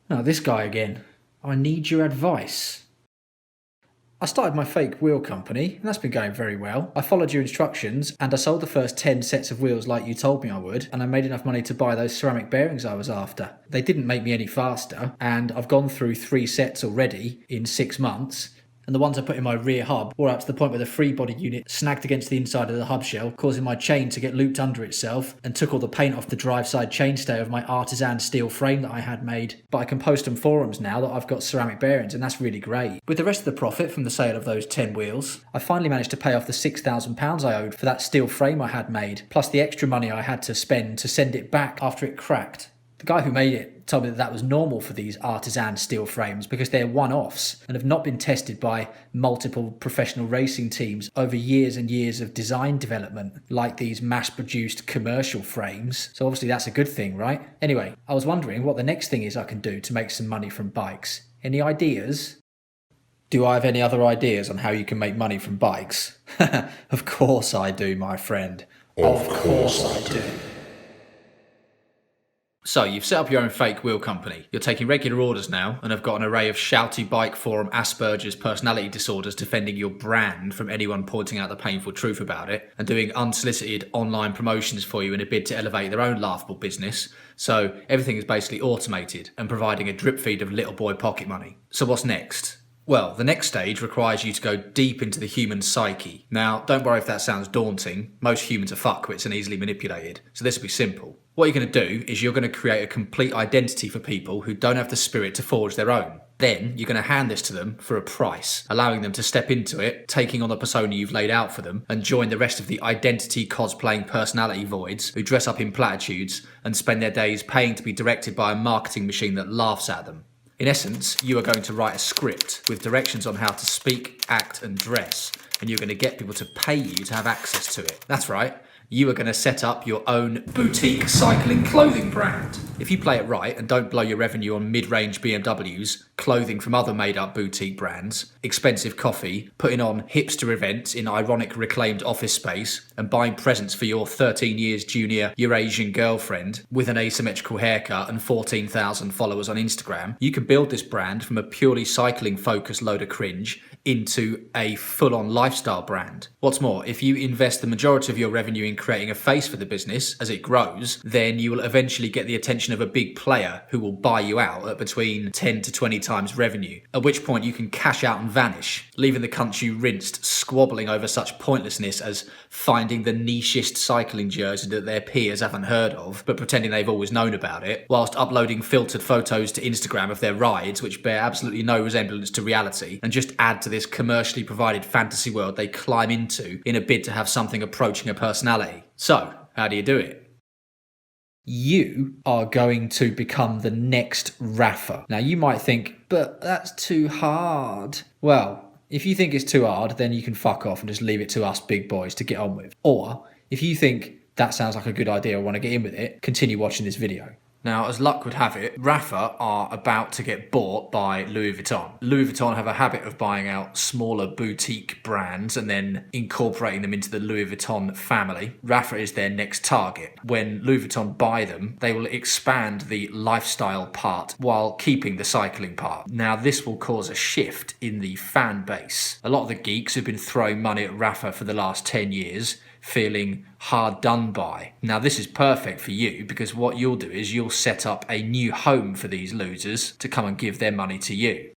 Oh, this guy again. I need your advice. I started my fake wheel company, and that's been going very well. I followed your instructions, and I sold the first 10 sets of wheels like you told me I would, and I made enough money to buy those ceramic bearings I was after. They didn't make me any faster, and I've gone through 3 sets already in 6 months. And the ones I put in my rear hub wore out to the point where the free body unit snagged against the inside of the hub shell, causing my chain to get looped under itself, and took all the paint off the drive side chainstay of my artisan steel frame that I had made. But I can post on forums now that I've got ceramic bearings, and that's really great. With the rest of the profit from the sale of those 10 wheels, I finally managed to pay off the £6,000 I owed for that steel frame I had made, plus the extra money I had to spend to send it back after it cracked. The guy who made it told me that was normal for these artisan steel frames because they're one-offs and have not been tested by multiple professional racing teams over years and years of design development like these mass-produced commercial frames. So obviously that's a good thing, right? Anyway, I was wondering what the next thing is I can do to make some money from bikes. Any ideas? Do I have any other ideas on how you can make money from bikes? Of course I do, my friend. Of course I do. So you've set up your own fake wheel company. You're taking regular orders now and have got an array of shouty bike forum Asperger's personality disorders defending your brand from anyone pointing out the painful truth about it, and doing unsolicited online promotions for you in a bid to elevate their own laughable business. So everything is basically automated and providing a drip feed of little boy pocket money. So what's next? Well, the next stage requires you to go deep into the human psyche. Now, don't worry if that sounds daunting. Most humans are fuckwits and easily manipulated, so this will be simple. What you're going to do is you're going to create a complete identity for people who don't have the spirit to forge their own. Then you're going to hand this to them for a price, allowing them to step into it, taking on the persona you've laid out for them, and join the rest of the identity cosplaying personality voids who dress up in platitudes and spend their days paying to be directed by a marketing machine that laughs at them. In essence, you are going to write a script with directions on how to speak, act, and dress, and you're going to get people to pay you to have access to it. That's right. You are going to set up your own boutique cycling clothing brand. If you play it right and don't blow your revenue on mid-range BMWs, clothing from other made-up boutique brands, expensive coffee, putting on hipster events in ironic reclaimed office space, and buying presents for your 13 years junior Eurasian girlfriend with an asymmetrical haircut and 14,000 followers on Instagram, you can build this brand from a purely cycling-focused load of cringe into a full-on lifestyle brand. What's more, if you invest the majority of your revenue in creating a face for the business as it grows, then you will eventually get the attention of a big player who will buy you out at between 10 to 20 times revenue, at which point you can cash out and vanish, leaving the cunt you rinsed squabbling over such pointlessness as finding the nichest cycling jersey that their peers haven't heard of, but pretending they've always known about it, whilst uploading filtered photos to Instagram of their rides which bear absolutely no resemblance to reality and just add to this commercially provided fantasy world they climb into in a bid to have something approaching a personality. So, how do you do it? You are going to become the next Rafa. Now you might think, but that's too hard. Well, if you think it's too hard, then you can fuck off and just leave it to us big boys to get on with. Or, if you think that sounds like a good idea or want to get in with it, continue watching this video. Now, as luck would have it, Rafa are about to get bought by Louis Vuitton. Louis Vuitton have a habit of buying out smaller boutique brands and then incorporating them into the Louis Vuitton family. Rafa is their next target. When Louis Vuitton buy them, they will expand the lifestyle part while keeping the cycling part. Now, this will cause a shift in the fan base. A lot of the geeks who've been throwing money at Rafa for the last 10 years feeling hard done by. Now this is perfect for you because what you'll do is you'll set up a new home for these losers to come and give their money to you.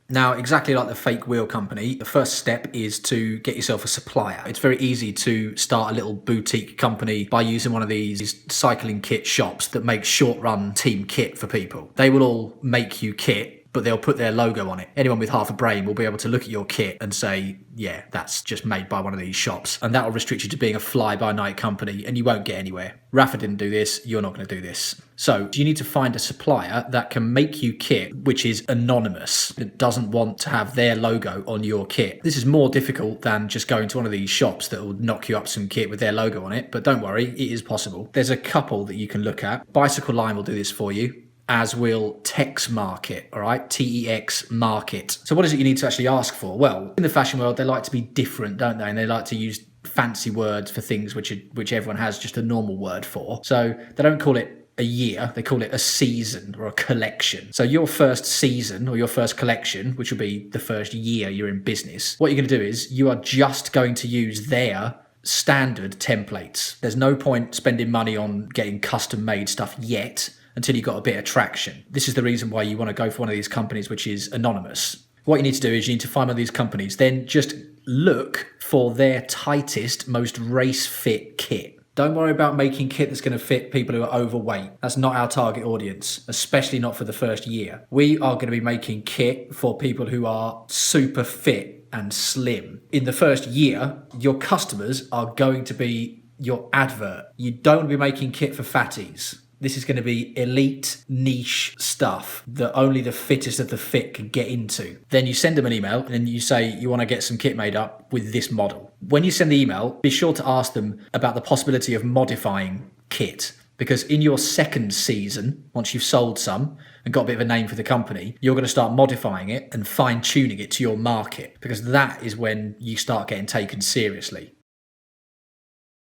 Now, exactly like the fake wheel company, the first step is to get yourself a supplier. It's very easy to start a little boutique company by using one of these cycling kit shops that make short-run team kit for people. They will all make you kit, but they'll put their logo on it. Anyone with half a brain will be able to look at your kit and say, yeah, that's just made by one of these shops. And that will restrict you to being a fly-by-night company and you won't get anywhere. Rafa didn't do this, you're not going to do this. So you need to find a supplier that can make you kit which is anonymous. It doesn't want to have their logo on your kit. This is more difficult than just going to one of these shops that will knock you up some kit with their logo on it, but don't worry, it is possible. There's a couple that you can look at. Bicycle Line will do this for you, as will Tex Market, all right? Tex Market. So what is it you need to actually ask for? Well, in the fashion world, they like to be different, don't they? And they like to use fancy words for things which everyone has just a normal word for. So they don't call it a year. They call it a season or a collection. So your first season or your first collection, which will be the first year you're in business, what you're going to do is you are just going to use their standard templates. There's no point spending money on getting custom made stuff yet until you've got a bit of traction. This is the reason why you want to go for one of these companies which is anonymous. What you need to do is you need to find one of these companies, then just look for their tightest, most race fit kit. Don't worry about making kit that's going to fit people who are overweight. That's not our target audience, especially not for the first year. We are going to be making kit for people who are super fit and slim. In the first year, your customers are going to be your advert. You don't want to be making kit for fatties. This is going to be elite niche stuff that only the fittest of the fit can get into. Then you send them an email and you say you want to get some kit made up with this model. When you send the email, be sure to ask them about the possibility of modifying kit. Because in your second season, once you've sold some and got a bit of a name for the company, you're going to start modifying it and fine-tuning it to your market, because that is when you start getting taken seriously.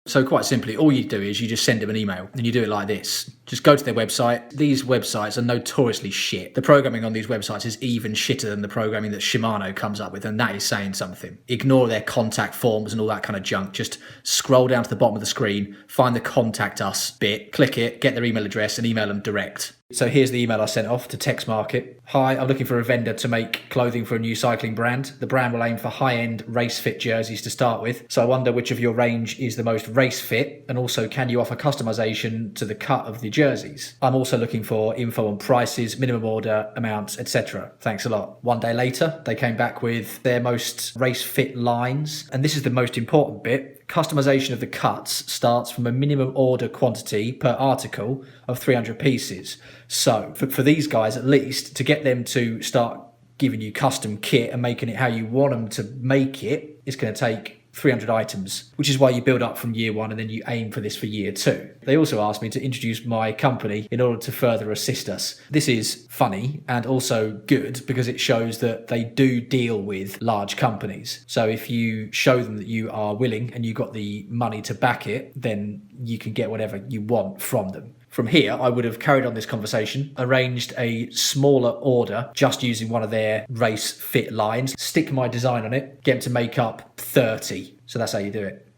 So quite simply, all you do is you just send them an email and you do it like this. Just go to their website. These websites are notoriously shit. The programming on these websites is even shitter than the programming that Shimano comes up with, and that is saying something. Ignore their contact forms and all that kind of junk. Just scroll down to the bottom of the screen, find the contact us bit, click it, get their email address and email them direct. So here's the email I sent off to Text Market. Hi, I'm looking for a vendor to make clothing for a new cycling brand. The brand will aim for high-end race fit jerseys to start with. So I wonder which of your range is the most race fit, and also can you offer customization to the cut of the jerseys? I'm also looking for info on prices, minimum order amounts, etc. Thanks a lot. One day later, they came back with their most race fit lines. And this is the most important bit. Customization of the cuts starts from a minimum order quantity per article of 300 pieces. So for these guys, at least, to get them to start giving you custom kit and making it how you want them to make it, it's going to take 300 items, which is why you build up from year one and then you aim for this for year two. They also asked me to introduce my company in order to further assist us. This is funny and also good because it shows that they do deal with large companies. So if you show them that you are willing and you got the money to back it, then you can get whatever you want from them. From here, I would have carried on this conversation, arranged a smaller order just using one of their race fit lines, stick my design on it, get them to make up 30. So that's how you do it.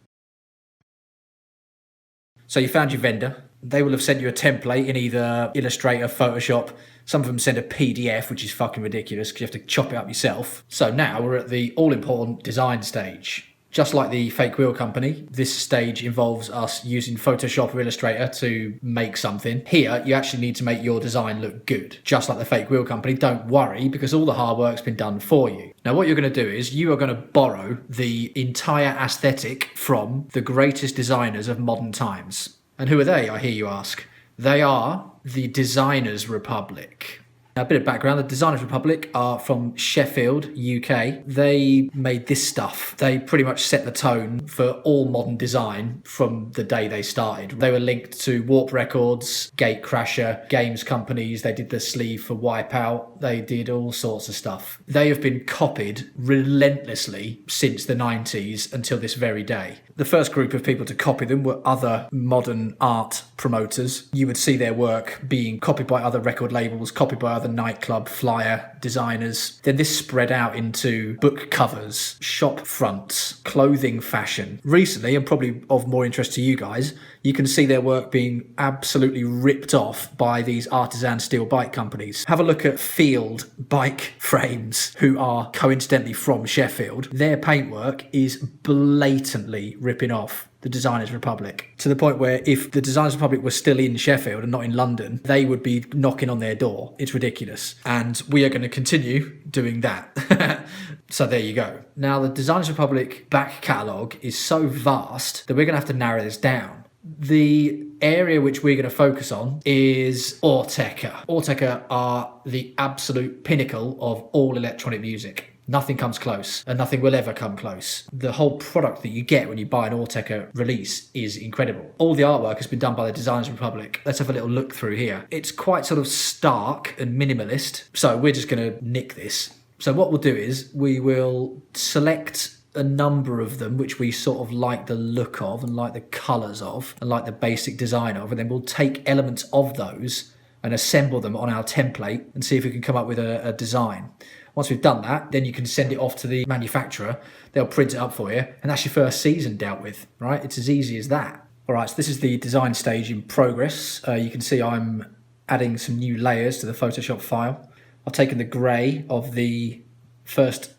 So you found your vendor. They will have sent you a template in either Illustrator, Photoshop. Some of them send a PDF, which is fucking ridiculous because you have to chop it up yourself. So now we're at the all-important design stage. Just like the Fake Wheel Company, this stage involves us using Photoshop or Illustrator to make something. Here, you actually need to make your design look good. Just like the Fake Wheel Company, don't worry because all the hard work's been done for you. Now, what you're going to do is you are going to borrow the entire aesthetic from the greatest designers of modern times. And who are they, I hear you ask? They are the Designers Republic. Now, a bit of background, the Designers Republic are from Sheffield, UK. They made this stuff. They pretty much set the tone for all modern design from the day they started. They were linked to Warp Records, Gatecrasher, games companies. They did the sleeve for Wipeout. They did all sorts of stuff. They have been copied relentlessly since the 90s until this very day. The first group of people to copy them were other modern art promoters. You would see their work being copied by other record labels, copied by other nightclub flyer designers. Then this spread out into book covers, shop fronts, clothing fashion. Recently, and probably of more interest to you guys, you can see their work being absolutely ripped off by these artisan steel bike companies. Have a look at Field Bike Frames, who are coincidentally from Sheffield. Their paintwork is blatantly ripping off the Designers Republic, to the point where if the Designers Republic was still in Sheffield and not in London, they would be knocking on their door. It's ridiculous. And we are going to continue doing that. So there you go. Now, the Designers Republic back catalogue is so vast that we're going to have to narrow this down. The area which we're going to focus on is Autechre. Autechre are the absolute pinnacle of all electronic music. Nothing comes close, and nothing will ever come close. The whole product that you get when you buy an Autechre release is incredible. All the artwork has been done by the Designers Republic. Let's have a little look through here. It's quite sort of stark and minimalist, so we're just going to nick this. So what we'll do is we will select a number of them which we sort of like the look of and like the colours of and like the basic design of, and then we'll take elements of those and assemble them on our template and see if we can come up with a design. Once we've done that, then you can send it off to the manufacturer. They'll print it up for you, and that's your first season dealt with, right? It's as easy as that. All right, so this is the design stage in progress. You can see I'm adding some new layers to the Photoshop file. I've taken the grey of the first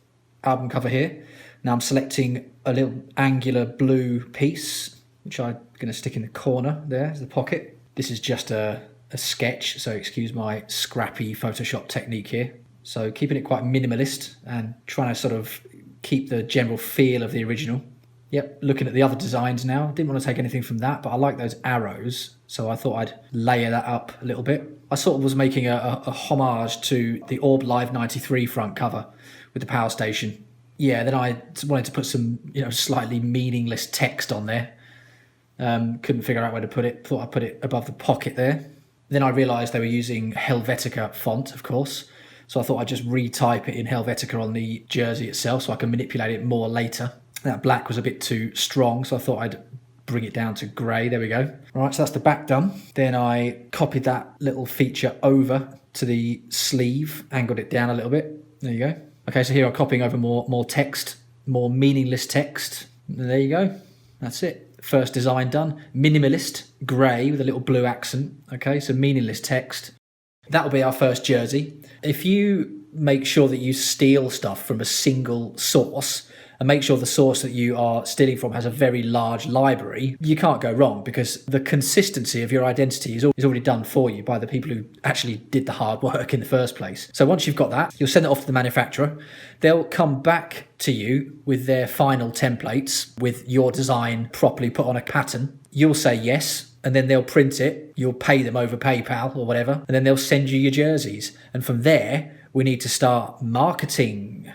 album cover here. Now I'm selecting a little angular blue piece, which I'm going to stick in the corner there as the pocket. This is just a sketch, so excuse my scrappy Photoshop technique here. So keeping it quite minimalist and trying to sort of keep the general feel of the original. Yep, looking at the other designs now. Didn't want to take anything from that, but I like those arrows, so I thought I'd layer that up a little bit. I sort of was making a homage to the Orb Live 93 front cover with the power station. Yeah, then I wanted to put some, slightly meaningless text on there. Couldn't figure out where to put it. Thought I'd put it above the pocket there. Then I realised they were using Helvetica font, of course. So I thought I'd just retype it in Helvetica on the jersey itself so I can manipulate it more later. That black was a bit too strong, so I thought I'd bring it down to grey. There we go. All right, so that's the back done. Then I copied that little feature over to the sleeve, angled it down a little bit. There you go. Okay, so here I'm copying over more text, more meaningless text. And there you go. That's it. First design done. Minimalist, grey with a little blue accent. Okay, so meaningless text. That'll be our first jersey. If you make sure that you steal stuff from a single source and make sure the source that you are stealing from has a very large library, you can't go wrong because the consistency of your identity is already done for you by the people who actually did the hard work in the first place. So once you've got that, you'll send it off to the manufacturer. They'll come back to you with their final templates with your design properly put on a pattern. You'll say yes, and then they'll print it. You'll pay them over PayPal or whatever, and then they'll send you your jerseys. And from there, we need to start marketing.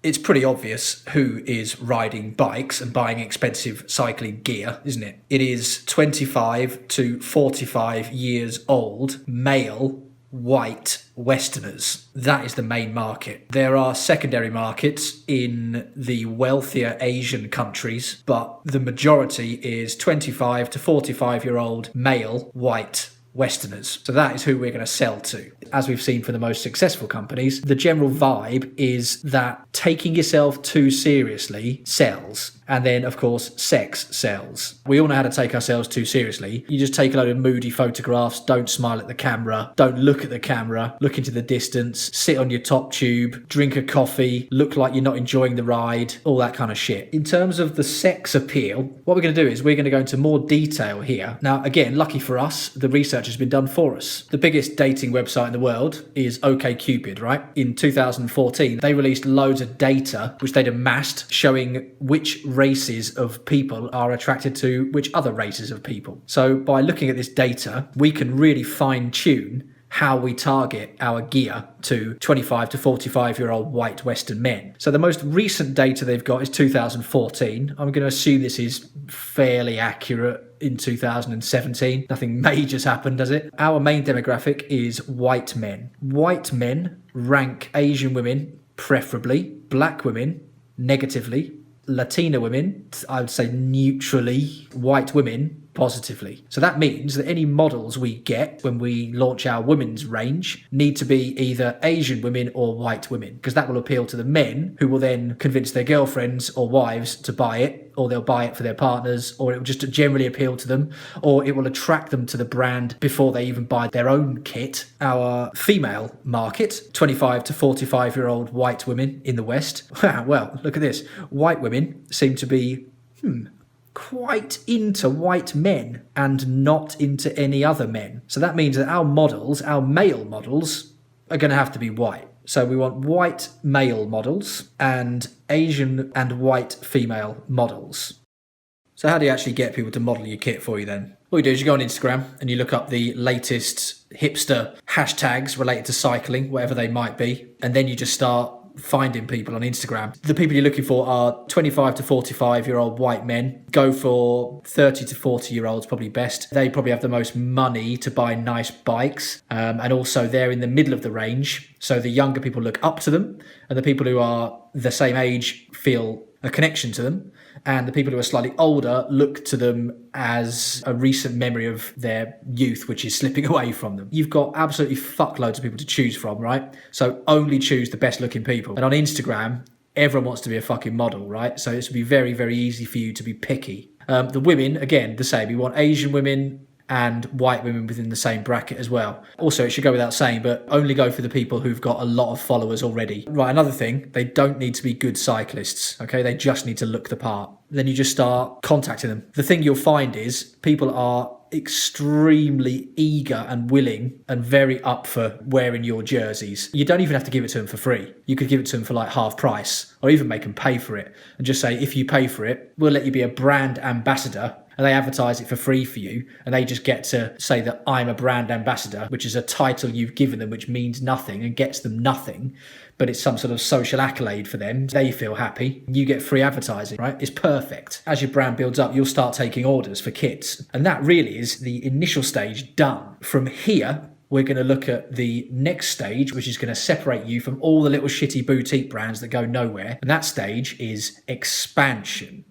It's pretty obvious who is riding bikes and buying expensive cycling gear, isn't it? It is 25 to 45 years old, male, white Westerners. That is the main market. There are secondary markets in the wealthier Asian countries, but the majority is 25 to 45-year-old male, white Westerners. So that is who we're going to sell to. As we've seen for the most successful companies, the general vibe is that taking yourself too seriously sells. And then, of course, sex sells. We all know how to take ourselves too seriously. You just take a load of moody photographs, don't smile at the camera, don't look at the camera, look into the distance, sit on your top tube, drink a coffee, look like you're not enjoying the ride, all that kind of shit. In terms of the sex appeal, what we're going to do is we're going to go into more detail here. Now, again, lucky for us, the research has been done for us. The biggest dating website in the world is OkCupid, right? In 2014, they released loads of data which they'd amassed showing which races of people are attracted to which other races of people. So by looking at this data, we can really fine tune how we target our gear to 25 to 45-year-old white Western men. So the most recent data they've got is 2014. I'm going to assume this is fairly accurate in 2017. Nothing major's happened, does it? Our main demographic is white men. White men rank Asian women preferably, black women negatively, Latina women, I would say neutrally, white women positively. So that means that any models we get when we launch our women's range need to be either Asian women or white women, because that will appeal to the men who will then convince their girlfriends or wives to buy it, or they'll buy it for their partners, or it will just generally appeal to them, or it will attract them to the brand before they even buy their own kit. Our female market, 25 to 45-year-old white women in the West. Well, look at this. White women seem to be, quite into white men and not into any other men. So that means that our models, our male models, are going to have to be white. So we want white male models and Asian and white female models. So how do you actually get people to model your kit for you then? What you do is you go on Instagram and you look up the latest hipster hashtags related to cycling, whatever they might be, and then you just start finding people on Instagram. The people you're looking for are 25 to 45-year-old white men. Go for 30 to 40-year-olds, probably best. They probably have the most money to buy nice bikes. And also they're in the middle of the range. So the younger people look up to them, and the people who are the same age feel a connection to them. And the people who are slightly older look to them as a recent memory of their youth, which is slipping away from them. You've got absolutely fuckloads of people to choose from, right? So only choose the best looking people. And on Instagram, everyone wants to be a fucking model, right? So this would be very, very easy for you to be picky. The women, again, the same. You want Asian women and white women within the same bracket as well. Also, it should go without saying, but only go for the people who've got a lot of followers already. Right, another thing, they don't need to be good cyclists, okay? They just need to look the part. Then you just start contacting them. The thing you'll find is people are extremely eager and willing and very up for wearing your jerseys. You don't even have to give it to them for free. You could give it to them for like half price, or even make them pay for it and just say, if you pay for it, we'll let you be a brand ambassador. And they advertise it for free for you, and they just get to say that I'm a brand ambassador, which is a title you've given them, which means nothing and gets them nothing, but it's some sort of social accolade for them. They feel happy. You get free advertising, right? It's perfect. As your brand builds up, you'll start taking orders for kits. And that really is the initial stage done. From here, we're going to look at the next stage, which is going to separate you from all the little shitty boutique brands that go nowhere. And that stage is expansion.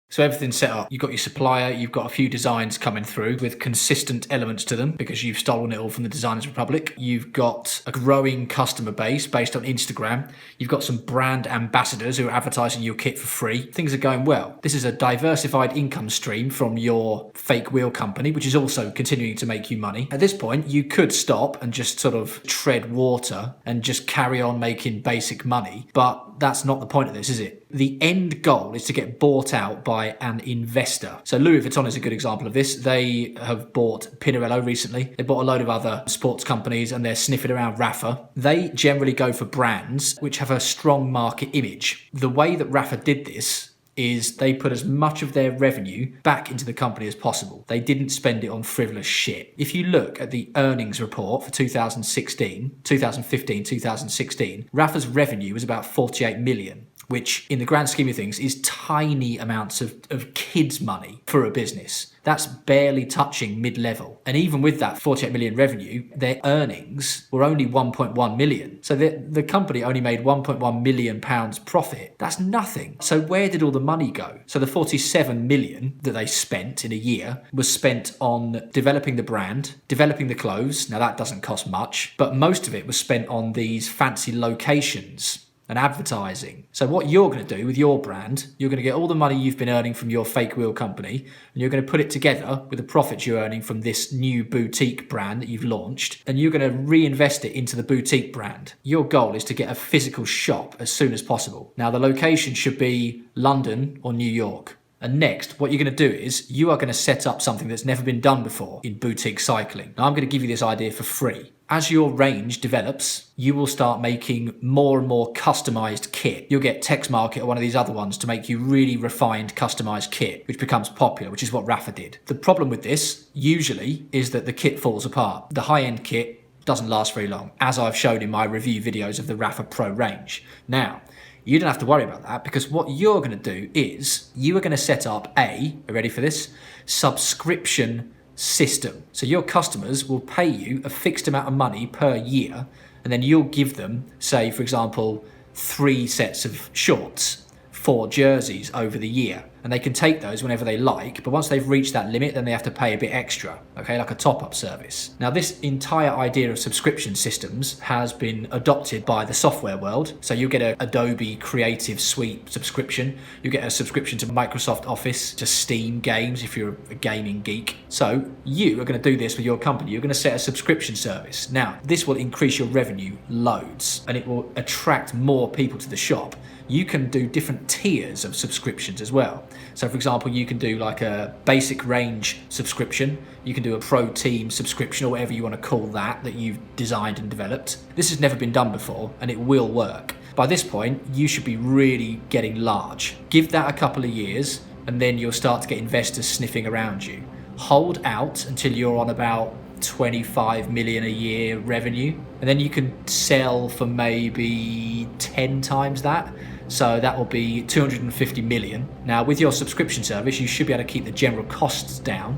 So everything's set up. You've got your supplier, you've got a few designs coming through with consistent elements to them because you've stolen it all from the Designers Republic. You've got a growing customer base based on Instagram. You've got some brand ambassadors who are advertising your kit for free. Things are going well. This is a diversified income stream from your fake wheel company, which is also continuing to make you money. At this point, you could stop and just sort of tread water and just carry on making basic money, but that's not the point of this, is it? The end goal is to get bought out by an investor. So Louis Vuitton is a good example of this. They have bought Pinarello recently. They bought a load of other sports companies and they're sniffing around Rapha. They generally go for brands which have a strong market image. The way that Rapha did this is they put as much of their revenue back into the company as possible. They didn't spend it on frivolous shit. If you look at the earnings report for 2015, 2016, Rapha's revenue was about 48 million, which in the grand scheme of things is tiny amounts of kids' money for a business. That's barely touching mid-level. And even with that 48 million revenue, their earnings were only 1.1 million. So the company only made 1.1 million pounds profit. That's nothing. So where did all the money go? So the 47 million that they spent in a year was spent on developing the brand, developing the clothes. Now that doesn't cost much, but most of it was spent on these fancy locations and advertising. So what you're going to do with your brand, you're going to get all the money you've been earning from your fake wheel company, and you're going to put it together with the profits you're earning from this new boutique brand that you've launched, and you're going to reinvest it into the boutique brand. Your goal is to get a physical shop as soon as possible. Now the location should be London or New York. And next, what you're going to do is you are going to set up something that's never been done before in boutique cycling. Now I'm going to give you this idea for free. As your range develops, you will start making more and more customized kit. You'll get Texmarket or one of these other ones to make you really refined customized kit, which becomes popular, which is what Rapha did. The problem with this usually is that the kit falls apart. The high-end kit doesn't last very long, as I've shown in my review videos of the Rapha Pro range. Now, you don't have to worry about that because what you're going to do is you are going to set up are you ready for this? Subscription system. So your customers will pay you a fixed amount of money per year, and then you'll give them, say, for example, 3 sets of shorts, 4 jerseys over the year. And they can take those whenever they like, but once they've reached that limit, then they have to pay a bit extra, okay, like a top-up service. Now, this entire idea of subscription systems has been adopted by the software world. So you get an Adobe Creative Suite subscription, you get a subscription to Microsoft Office, to Steam games if you're a gaming geek. So you are going to do this with your company. You're going to set a subscription service. Now, this will increase your revenue loads, and it will attract more people to the shop. You can do different tiers of subscriptions as well. So for example, you can do like a basic range subscription. You can do a pro team subscription or whatever you want to call that you've designed and developed. This has never been done before and it will work. By this point, you should be really getting large. Give that a couple of years and then you'll start to get investors sniffing around you. Hold out until you're on about 25 million a year revenue, and then you can sell for maybe 10 times that. So that will be 250 million. Now with your subscription service, you should be able to keep the general costs down.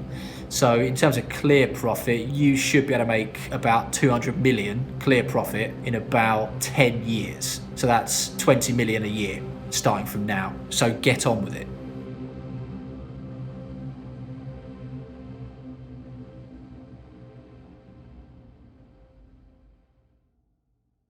So in terms of clear profit, you should be able to make about 200 million clear profit in about 10 years. So that's 20 million a year starting from now. So get on with it.